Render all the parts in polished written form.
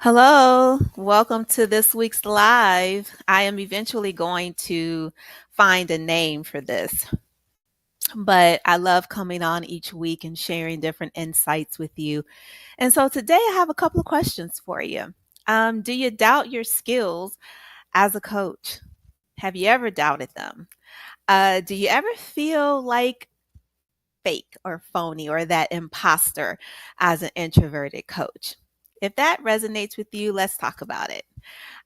Hello, welcome to this week's live. I am eventually going to find a name for this, but I love coming on each week and sharing different insights with you. And so today I have a couple of questions for you. Do you doubt your skills as a coach? Have you ever doubted them? Do you ever feel like fake or phony or that imposter as an introverted coach? If that resonates with you, let's talk about it.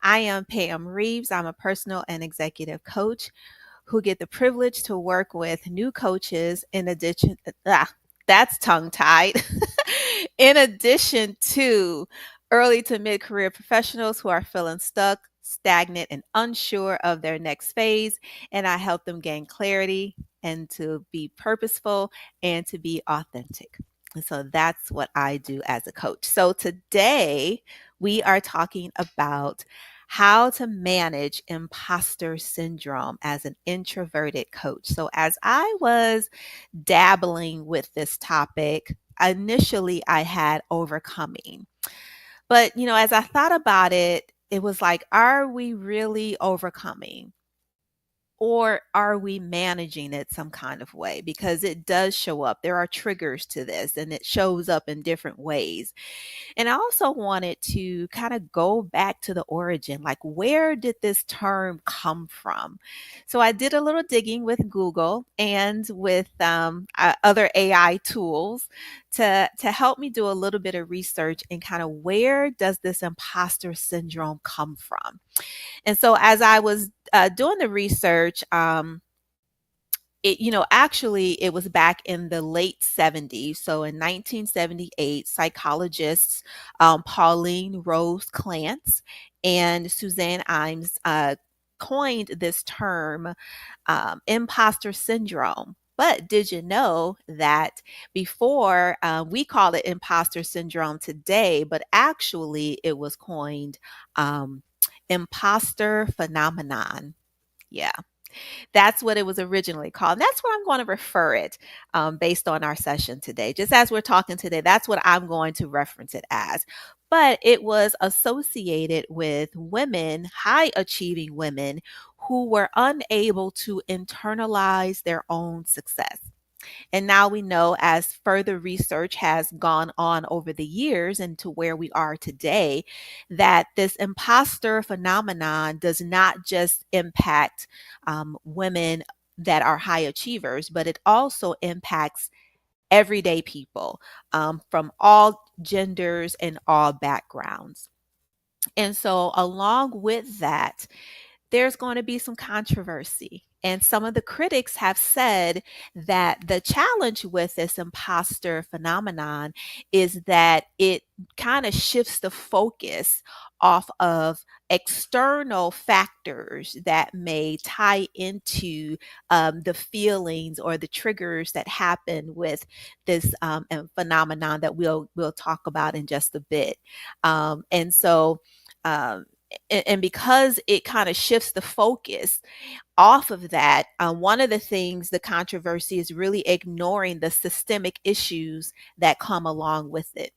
I am Pam Reeves. I'm a personal and executive coach who get the privilege to work with new coaches in addition, that's tongue tied, in addition to early to mid career professionals who are feeling stuck, stagnant, and unsure of their next phase. And I help them gain clarity and to be purposeful and to be authentic. And so that's what I do as a coach. So today we are talking about how to manage imposter syndrome as an introverted coach. So, as I was dabbling with this topic, initially I had overcoming. But, as I thought about it, it was like, are we really overcoming? Or are we managing it some kind of way? Because it does show up. There are triggers to this, and it shows up in different ways. And I also wanted to kind of go back to the origin, like where did this term come from? So I did a little digging with Google and with other AI tools to help me do a little bit of research and kind of where does this imposter syndrome come from? And so as I was doing the research, actually it was back in the late 70s. So in 1978, psychologists Pauline Rose Clance and Suzanne Imes coined this term, imposter syndrome. But did you know that before we call it imposter syndrome today, but actually it was coined imposter phenomenon? Yeah. That's what it was originally called. And that's what I'm going to refer it based on our session today. Just as we're talking today, that's what I'm going to reference it as. But it was associated with women, high achieving women, who were unable to internalize their own success. And now we know, as further research has gone on over the years and to where we are today, that this imposter phenomenon does not just impact women that are high achievers, but it also impacts everyday people from all genders and all backgrounds. And so, along with that, there's going to be some controversy. And some of the critics have said that the challenge with this imposter phenomenon is that it kind of shifts the focus off of external factors that may tie into the feelings or the triggers that happen with this phenomenon that we'll talk about in just a bit. And so um, and because it kind of shifts the focus off of that, one of the things, the controversy is really ignoring the systemic issues that come along with it.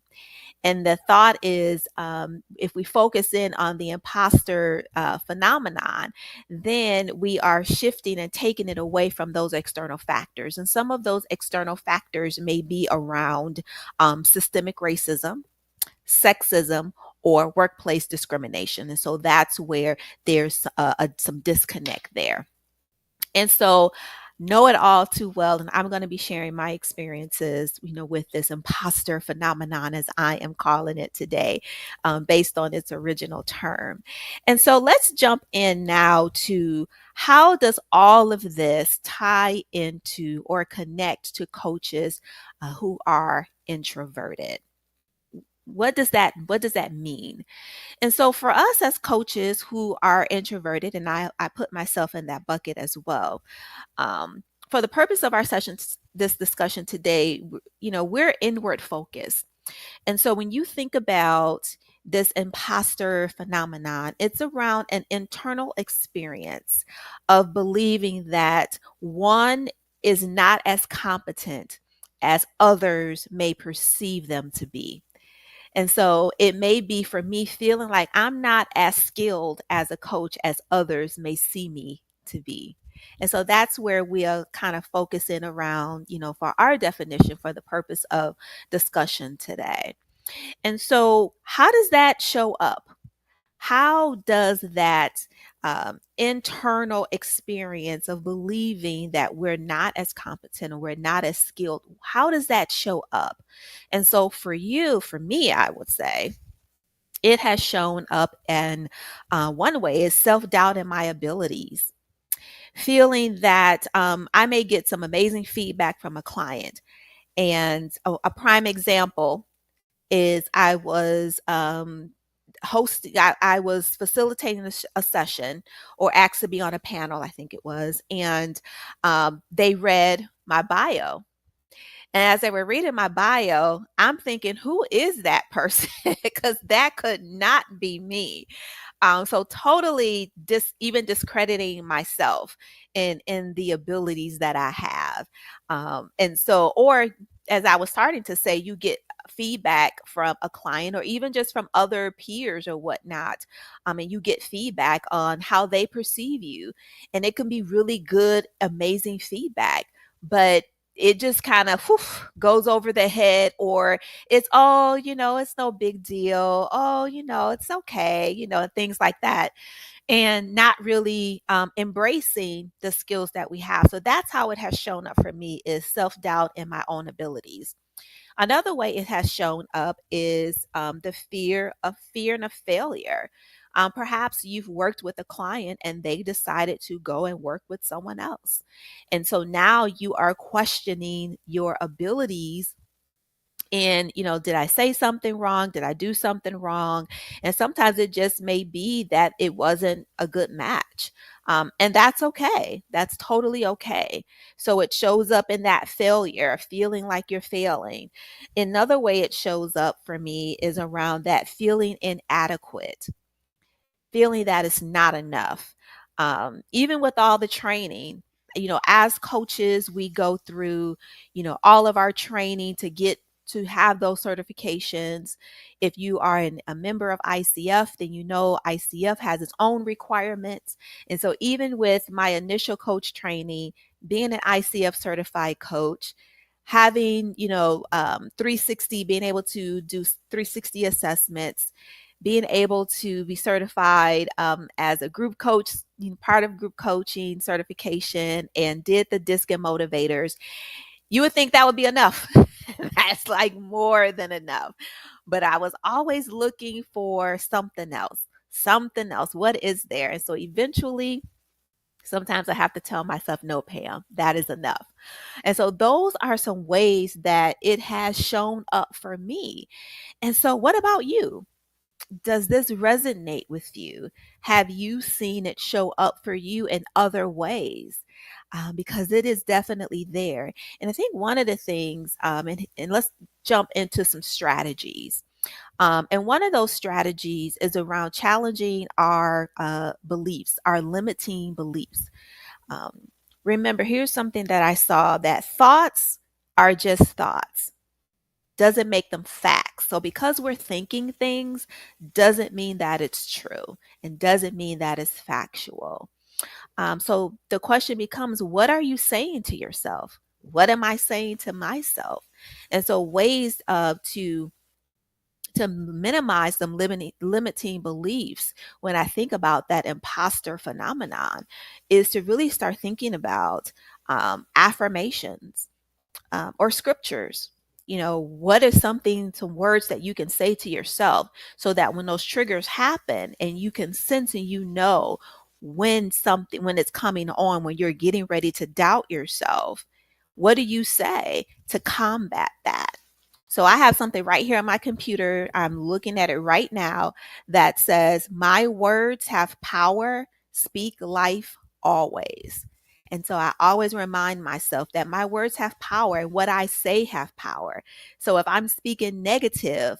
And the thought is, if we focus in on the imposter phenomenon, then we are shifting and taking it away from those external factors. And some of those external factors may be around systemic racism, sexism, or workplace discrimination. And so that's where there's some disconnect there. And so know it all too well. And I'm going to be sharing my experiences, with this imposter phenomenon, as I am calling it today, based on its original term. And so let's jump in now to how does all of this tie into or connect to coaches who are introverted? What does that mean? And so for us as coaches who are introverted, and I put myself in that bucket as well, for the purpose of our sessions, this discussion today, we're inward focused. And so when you think about this imposter phenomenon, it's around an internal experience of believing that one is not as competent as others may perceive them to be. And so it may be for me feeling like I'm not as skilled as a coach as others may see me to be. And so that's where we'll kind of focus in around, for our definition for the purpose of discussion today. And so, how does that show up? How does that internal experience of believing that we're not as competent or we're not as skilled, how does that show up? And so for me, I would say it has shown up in one way is self-doubt in my abilities, feeling that I may get some amazing feedback from a client. And a prime example is I was I was facilitating a session or asked to be on a panel, I think it was, and they read my bio. And as they were reading my bio, I'm thinking, who is that person? Because that could not be me. So totally even discrediting myself in the abilities that I have. And so, or as I was starting to say, you get feedback from a client or even just from other peers or whatnot. And you get feedback on how they perceive you. And it can be really good, amazing feedback. But it just kind of goes over the head, or it's, oh, it's no big deal. Oh, it's okay, things like that. And not really embracing the skills that we have. So that's how it has shown up for me, is self-doubt in my own abilities. Another way it has shown up is the fear and of failure. Perhaps you've worked with a client and they decided to go and work with someone else. And so now you are questioning your abilities. And, did I say something wrong? Did I do something wrong? And sometimes it just may be that it wasn't a good match. And that's okay. That's totally okay. So it shows up in that failure, feeling like you're failing. Another way it shows up for me is around that feeling inadequate, feeling that it's not enough. Even with all the training, as coaches, we go through, all of our training to have those certifications. If you are a member of ICF, then ICF has its own requirements. And so even with my initial coach training, being an ICF certified coach, having, 360, being able to do 360 assessments, being able to be certified as a group coach, part of group coaching certification, and did the DISC and motivators, you would think that would be enough. That's like more than enough. But I was always looking for something else, something else. What is there? And so eventually, sometimes I have to tell myself, no, Pam, that is enough. And so those are some ways that it has shown up for me. And so, what about you? Does this resonate with you? Have you seen it show up for you in other ways? Because it is definitely there. And I think one of the things, and let's jump into some strategies. And one of those strategies is around challenging our beliefs, our limiting beliefs. Um, Remember, here's something that I saw, that thoughts are just thoughts, doesn't make them facts. So because we're thinking things doesn't mean that it's true, and doesn't mean that it's factual. So the question becomes, what are you saying to yourself? What am I saying to myself? And so ways to minimize some limiting beliefs when I think about that imposter phenomenon is to really start thinking about affirmations or scriptures. What is some words that you can say to yourself so that when those triggers happen and you can sense and when it's coming on, when you're getting ready to doubt yourself, what do you say to combat that? So I have something right here on my computer. I'm looking at it right now that says, "My words have power. Speak life always." And so I always remind myself that my words have power and what I say have power. So if I'm speaking negative,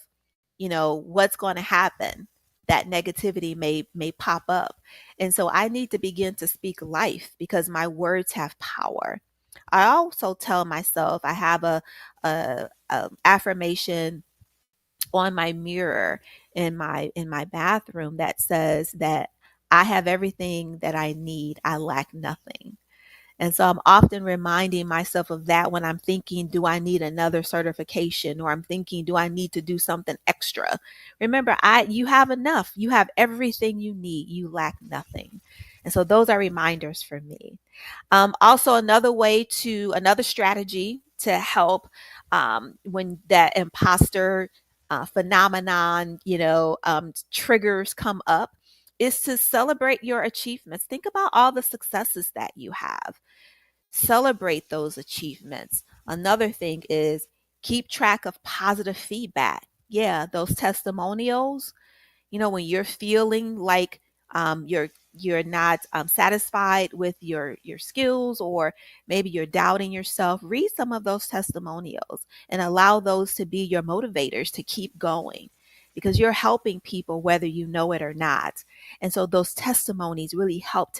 what's going to happen? That negativity may pop up. And so I need to begin to speak life because my words have power. I also tell myself I have a affirmation on my mirror in my bathroom that says that I have everything that I need. I lack nothing. And so I'm often reminding myself of that when I'm thinking, do I need another certification? Or I'm thinking, do I need to do something extra? Remember, you have enough. You have everything you need. You lack nothing. And so those are reminders for me. Also, another strategy to help when that imposter phenomenon, triggers come up is to celebrate your achievements. Think about all the successes that you have. Celebrate those achievements. Another thing is keep track of positive feedback. Yeah, those testimonials, when you're feeling like you're not satisfied with your skills, or maybe you're doubting yourself, read some of those testimonials and allow those to be your motivators to keep going, because you're helping people whether you know it or not. And so those testimonies really help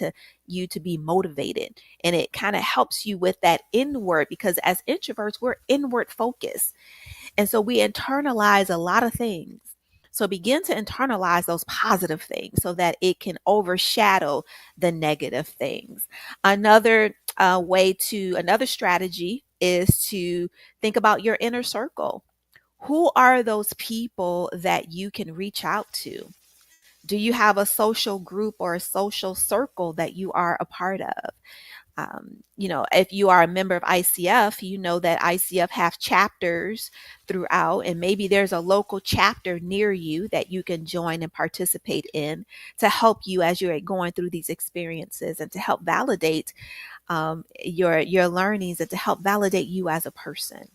you to be motivated, and it kind of helps you with that inward, because as introverts we're inward focused, and so we internalize a lot of things. So begin to internalize those positive things so that it can overshadow the negative things. Another strategy is to think about your inner circle. Who are those people that you can reach out to? Do you have a social group or a social circle that you are a part of? If you are a member of ICF, you know that ICF have chapters throughout, and maybe there's a local chapter near you that you can join and participate in to help you as you're going through these experiences, and to help validate your learnings, and to help validate you as a person.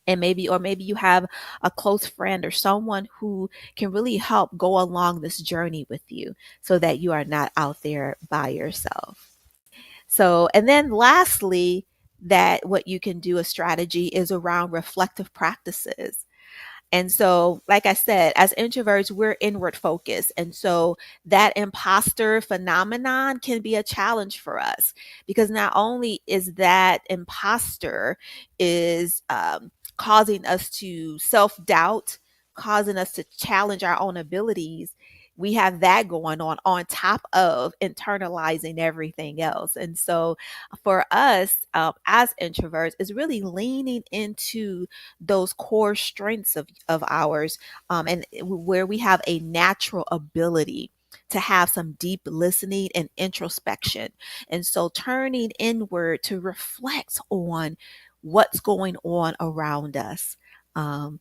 And maybe you have a close friend or someone who can really help go along this journey with you, so that you are not out there by yourself. So, and then lastly, that what you can do, a strategy, is around reflective practices. And so, like I said, as introverts, we're inward focused. And so that imposter phenomenon can be a challenge for us, because not only is that imposter is causing us to self-doubt, causing us to challenge our own abilities. We have that going on top of internalizing everything else. And so for us as introverts, is really leaning into those core strengths of ours, and where we have a natural ability to have some deep listening and introspection. And so turning inward to reflect on what's going on around us, and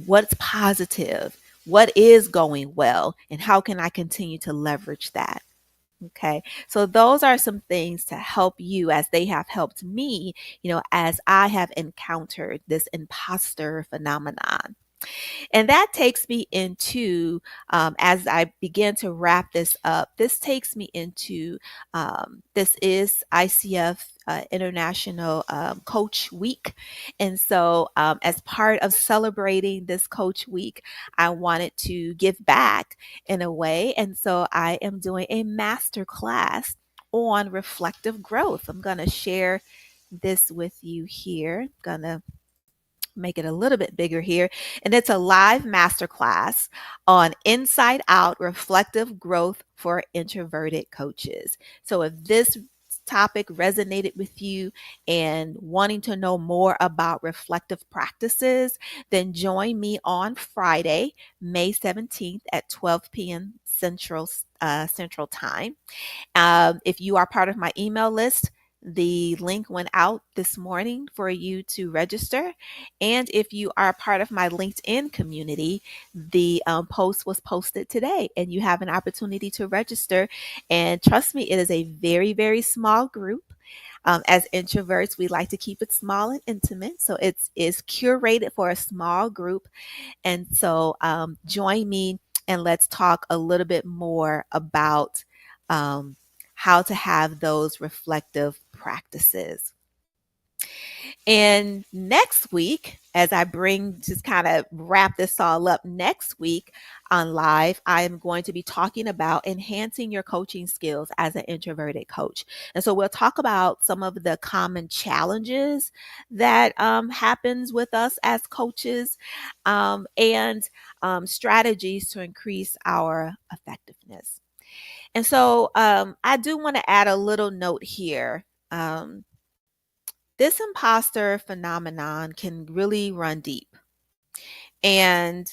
what's positive, what is going well, and how can I continue to leverage that. Okay, so those are some things to help you, as they have helped me, as I have encountered this imposter phenomenon. And that takes me into, as I begin to wrap this up, this takes me into, this is ICF International Coach Week. And so, as part of celebrating this Coach Week, I wanted to give back in a way. And so, I am doing a master class on reflective growth. I'm going to share this with you here. I'm going to make it a little bit bigger here. And it's a live masterclass on inside out reflective growth for introverted coaches. So if this topic resonated with you and wanting to know more about reflective practices, then join me on Friday, May 17th at 12 p.m. Central Time. If you are part of my email list, the link went out this morning for you to register. And if you are part of my LinkedIn community, the post was posted today, and you have an opportunity to register. And trust me, it is a very, very small group. As introverts, we like to keep it small and intimate. So it's curated for a small group. And so join me, and let's talk a little bit more about um, how to have those reflective practices. And next week, as I bring just kind of wrap this all up next week on live, I am going to be talking about enhancing your coaching skills as an introverted coach. And so we'll talk about some of the common challenges that happens with us as coaches, and strategies to increase our effectiveness. And so I do want to add a little note here. This imposter phenomenon can really run deep. And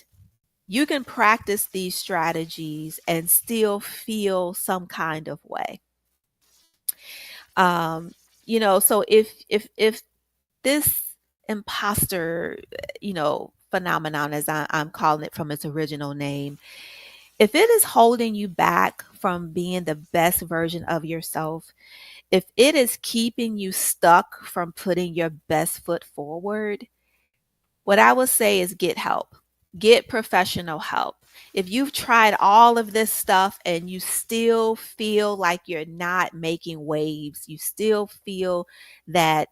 you can practice these strategies and still feel some kind of way. Um, so if this imposter, phenomenon, as I'm calling it from its original name, if it is holding you back from being the best version of yourself, if it is keeping you stuck from putting your best foot forward, what I would say is get help. Get professional help. If you've tried all of this stuff and you still feel like you're not making waves, you still feel that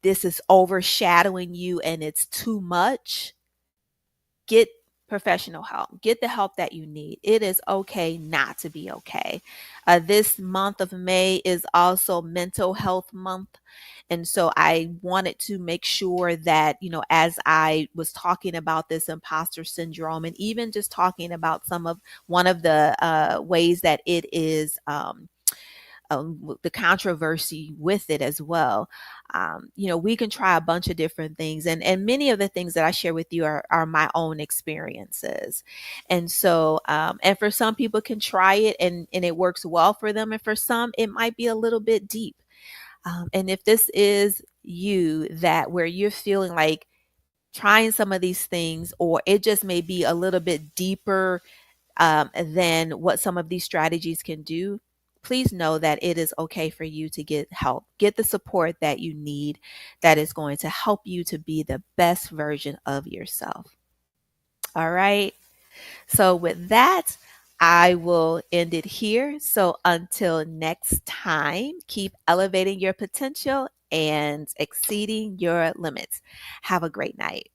this is overshadowing you and it's too much, get professional help. Get the help that you need. It is okay not to be okay. This month of May is also Mental Health Month. And so I wanted to make sure that, as I was talking about this imposter syndrome, and even just talking about one of the ways that it is the controversy with it as well. We can try a bunch of different things, and many of the things that I share with you are my own experiences. And so, and for some people can try it and it works well for them. And for some, it might be a little bit deep. And if this is you, that where you're feeling like trying some of these things, or it just may be a little bit deeper than what some of these strategies can do, please know that it is okay for you to get help. Get the support that you need that is going to help you to be the best version of yourself. All right. So, with that, I will end it here. So, until next time, keep elevating your potential and exceeding your limits. Have a great night.